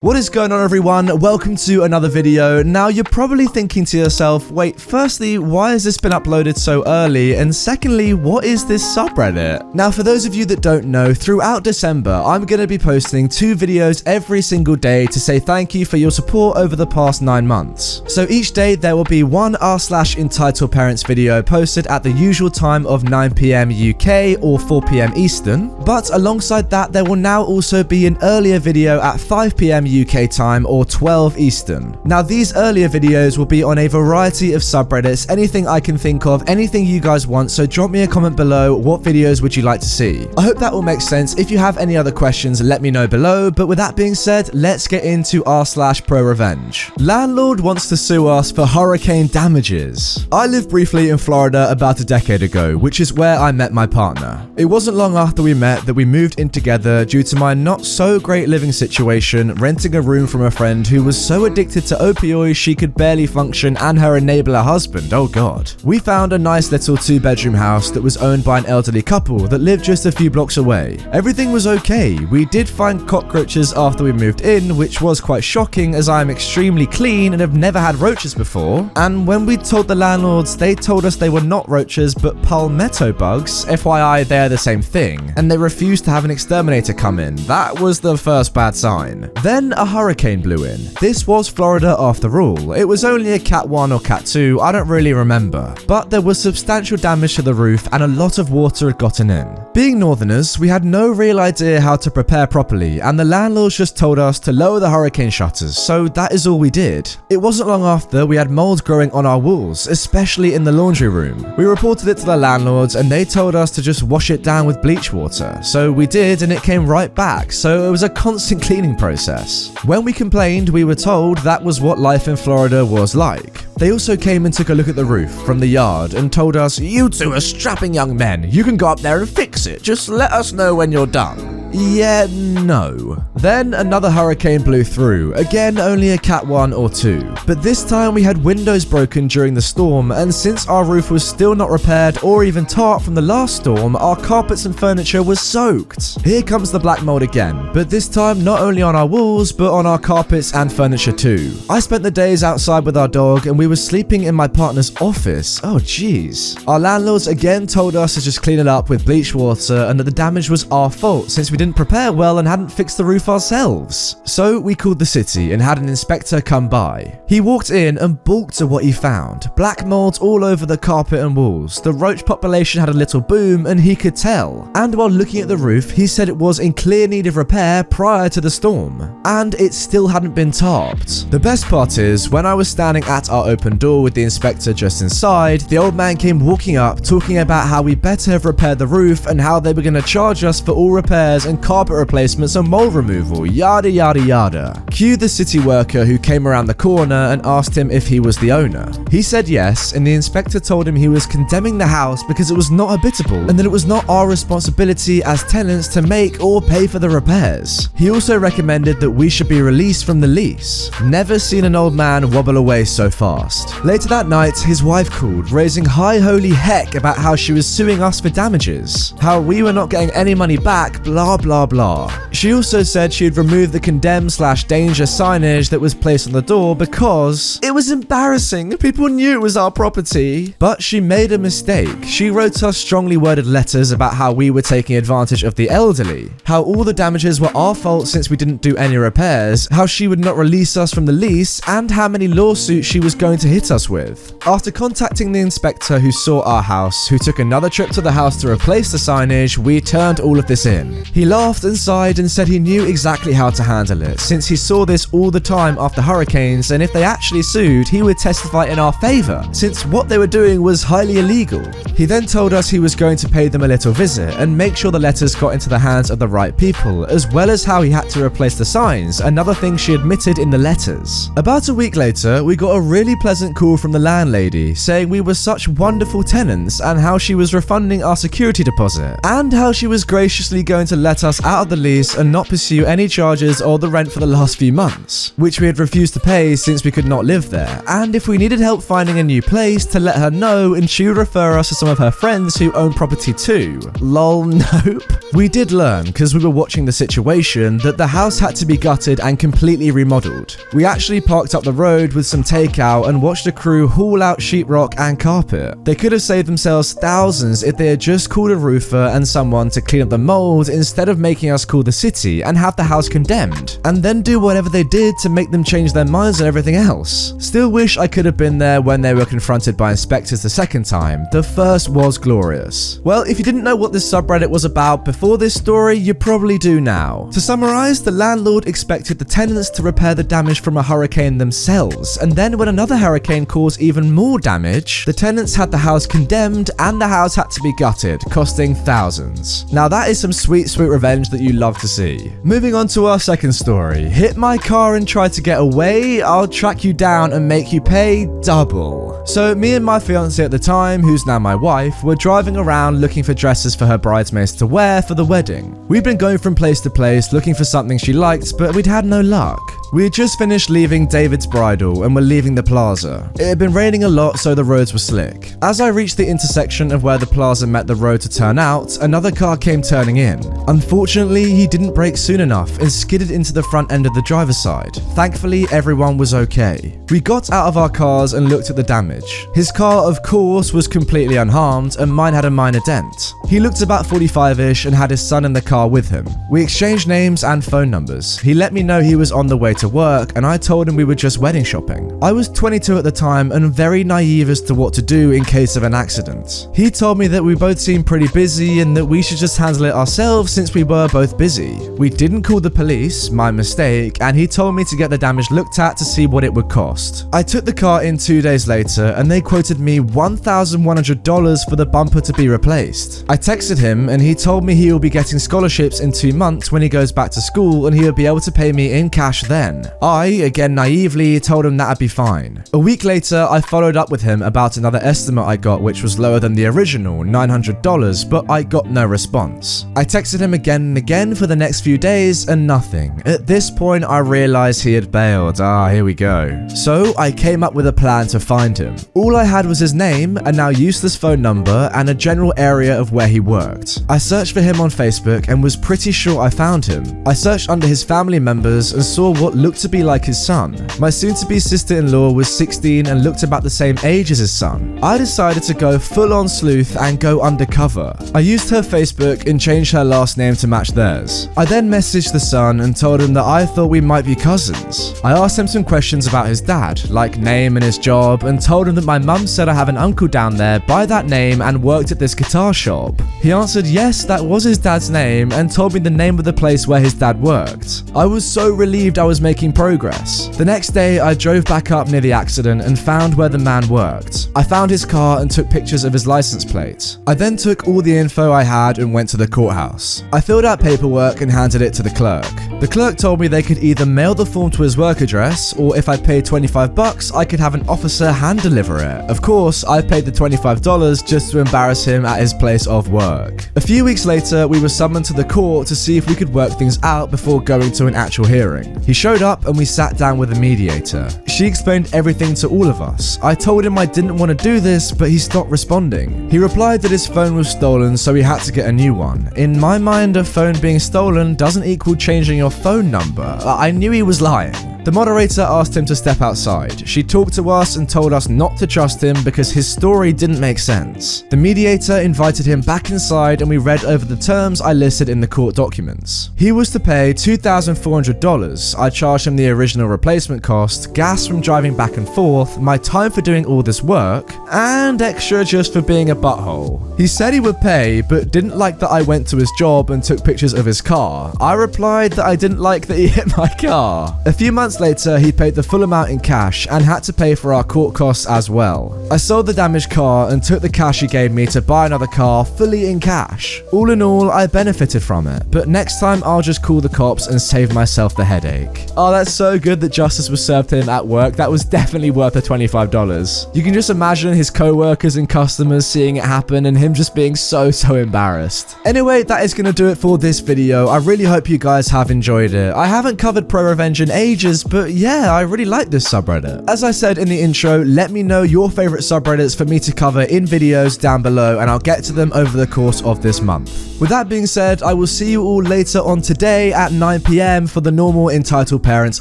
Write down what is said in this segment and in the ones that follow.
What is going on, everyone? Welcome to another video. Now, you're probably thinking to yourself, wait, firstly, why has this been uploaded so early? And secondly, what is this subreddit? Now, for those of you that don't know, throughout December, I'm going to be posting 2 videos every single day to say thank you for your support over the past 9 months. So each day, there will be one r/entitled parents video posted at the usual time of 9 PM UK or 4 PM Eastern. But alongside that, there will now also be an earlier video at 5 PM UK time or 12 Eastern. Now, these earlier videos will be on a variety of subreddits, anything I can think of, anything you guys want, so drop me a comment below. What videos would you like to see? I hope that all makes sense. If you have any other questions, let me know below. But with that being said, let's get into r/ProRevenge. Landlord wants to sue us for hurricane damages. I lived briefly in Florida about a decade ago, which is where I met my partner. It wasn't long after we met that we moved in together due to my not so great living situation, renting a room from a friend who was so addicted to opioids she could barely function, and her enabler husband, oh god. We found a nice little 2-bedroom house that was owned by an elderly couple that lived just a few blocks away. Everything was okay. We did find cockroaches after we moved in, which was quite shocking as I am extremely clean and have never had roaches before. And when we told the landlords, they told us they were not roaches but palmetto bugs. FYI, they are the same thing. And they refused to have an exterminator come in. That was the first bad sign. Then a hurricane blew in. This was Florida after all. It was only a Cat 1 or Cat 2, I don't really remember. But there was substantial damage to the roof and a lot of water had gotten in. Being northerners, we had no real idea how to prepare properly, and the landlords just told us to lower the hurricane shutters, so that is all we did. It wasn't long after we had mold growing on our walls, especially in the laundry room. We reported it to the landlords and they told us to just wash it down with bleach water. So we did, and it came right back, so it was a constant cleaning process. When we complained, we were told that was what life in Florida was like. They also came and took a look at the roof from the yard and told us, "You two are strapping young men. You can go up there and fix it. Just let us know when you're done." Yeah, no. Then another hurricane blew through, again only a Cat 1 or 2. But this time we had windows broken during the storm, and since our roof was still not repaired or even tarred from the last storm, our carpets and furniture was soaked. Here comes the black mold again, but this time not only on our walls, but on our carpets and furniture too. I spent the days outside with our dog and we were sleeping in my partner's office. Oh jeez. Our landlords again told us to just clean it up with bleach water and that the damage was our fault since we didn't prepare well and hadn't fixed the roof ourselves. So we called the city and had an inspector come by. He walked in and balked at what he found. Black mold all over the carpet and walls. The roach population had a little boom and he could tell. And while looking at the roof, he said it was in clear need of repair prior to the storm. And it still hadn't been tarped. The best part is, when I was standing at our open door with the inspector just inside, the old man came walking up talking about how we better have repaired the roof and how they were going to charge us for all repairs and carpet replacements and mold removal, yada yada yada. Cue the city worker who came around the corner and asked him if he was the owner. He said yes, and the inspector told him he was condemning the house because it was not habitable and that it was not our responsibility as tenants to make or pay for the repairs. He also recommended that we should be released from the lease. Never seen an old man wobble away so fast. Later that night, his wife called, raising high holy heck about how she was suing us for damages, how we were not getting any money back, blah blah blah. She also said she'd remove the condemn/danger signage that was placed on the door because it was embarrassing. People knew it was our property. But she made a mistake. She wrote us strongly worded letters about how we were taking advantage of the elderly, how all the damages were our fault since we didn't do any repairs, how she would not release us from the lease, and how many lawsuits she was going to hit us with. After contacting the inspector who saw our house, who took another trip to the house to replace the signage, we turned all of this in. He laughed and sighed and said he knew exactly how to handle it, since he saw this all the time after hurricanes, and if they actually sued, he would testify in our favor, since what they were doing was highly illegal. He then told us he was going to pay them a little visit and make sure the letters got into the hands of the right people, as well as how he had to replace the signs, another thing she admitted in the letters. About a week later, we got a really pleasant call from the landlady saying we were such wonderful tenants and how she was refunding our security deposit, and how she was graciously going to let us out of the lease and not pursue any charges or the rent for the last few months, which we had refused to pay since we could not live there, and if we needed help finding a new place, to let her know and she would refer us to some of her friends who own property too. Lol, nope. We did learn, because we were watching the situation, that the house had to be gutted and completely remodeled. We actually parked up the road with some takeout and watched a crew haul out sheetrock and carpet. They could have saved themselves thousands if they had just called a roofer and someone to clean up the mold instead of making us call the city and have the house condemned, and then do whatever they did to make them change their minds and everything else. Still wish I could have been there when they were confronted by inspectors the second time. The first was glorious. Well, if you didn't know what this subreddit was about before this story, you probably do now. To summarize, the landlord expected the tenants to repair the damage from a hurricane themselves, and then when another hurricane caused even more damage, the tenants had the house condemned and the house had to be gutted, costing thousands. Now that is some sweet revenge that you love to see. Moving on to our second story. Hit my car and try to get away, I'll track you down and make you pay double. So me and my fiance at the time, who's now my wife, were driving around looking for dresses for her bridesmaids to wear for the wedding. We'd been going from place to place looking for something she liked, but we'd had no luck. We had just finished leaving David's bridal and were leaving the plaza. It had been raining a lot, so the roads were slick. As I reached the intersection of where the plaza met the road to turn out, another car came turning in. Unfortunately, he didn't brake soon enough and skidded into the front end of the driver's side. Thankfully, everyone was okay. We got out of our cars and looked at the damage. His car, of course, was completely unharmed, and mine had a minor dent. He looked about 45-ish and had his son in the car with him. We exchanged names and phone numbers. He let me know he was on the way to work, and I told him we were just wedding shopping. I was 22 at the time and very naive as to what to do in case of an accident. He told me that we both seemed pretty busy and that we should just handle it ourselves since we were both busy. We didn't call the police, my mistake, and he told me to get the damage looked at to see what it would cost. I took the car in 2 days later and they quoted me $1,100 for the bumper to be replaced. I texted him and he told me he will be getting scholarships in 2 months when he goes back to school and he would be able to pay me in cash then. I, again naively, told him that'd be fine. A week later, I followed up with him about another estimate I got which was lower than the original, $900, but I got no response. I texted him again and again for the next few days and nothing. At this point, I realized he had bailed. Here we go. So I came up with a plan to find him. All I had was his name, a now useless phone number, and a general area of where he worked. I searched for him on Facebook and was pretty sure I found him. I searched under his family members and saw what looked to be like his son. My soon-to-be sister-in-law was 16 and looked about the same age as his son. I decided to go full-on sleuth and go undercover. I used her Facebook and changed her last name to match theirs. I then messaged the son and told him that I thought we might be cousins. I asked him some questions about his dad, like name and his job, and told him that my mum said I have an uncle down there by that name and worked at this guitar shop. He answered yes, that was his dad's name, and told me the name of the place where his dad worked. I was so relieved I was making progress. The next day, I drove back up near the accident and found where the man worked. I found his car and took pictures of his license plate. I then took all the info I had and went to the courthouse. I filled out paperwork and handed it to the clerk. The clerk told me they could either mail the form to his work address, or if I paid $25, I could have an officer hand deliver it. Of course, I paid the $25 just to embarrass him at his place of work. A few weeks later, we were summoned to the court to see if we could work things out before going to an actual hearing. He showed up and we sat down with a mediator. She explained everything to all of us. I told him I didn't want to do this, but he stopped responding. He replied that his phone was stolen, so he had to get a new one. In my mind, a phone being stolen doesn't equal changing your phone number. I knew he was lying. The moderator asked him to step outside. She talked to us and told us not to trust him because his story didn't make sense. The mediator invited him back inside and we read over the terms I listed in the court documents. He was to pay $2,400. I charged him the original replacement cost, gas from driving back and forth, my time for doing all this work, and extra just for being a butthole. He said he would pay, but didn't like that I went to his job and took pictures of his car. I replied that I didn't like that he hit my car. A few months months later, he paid the full amount in cash and had to pay for our court costs as well. I sold the damaged car and took the cash he gave me to buy another car fully in cash. All in all, I benefited from it, but next time I'll just call the cops and save myself the headache. Oh, that's so good that justice was served to him at work. That was definitely worth the $25. You can just imagine his co-workers and customers seeing it happen and him just being so embarrassed. Anyway, that is going to do it for this video. I really hope you guys have enjoyed it. I haven't covered ProRevenge in ages, but yeah, I really like this subreddit. As I said in the intro, let me know your favorite subreddits for me to cover in videos down below, and I'll get to them over the course of this month. With that being said, I will see you all later on today at 9 PM for the normal Entitled Parents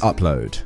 upload.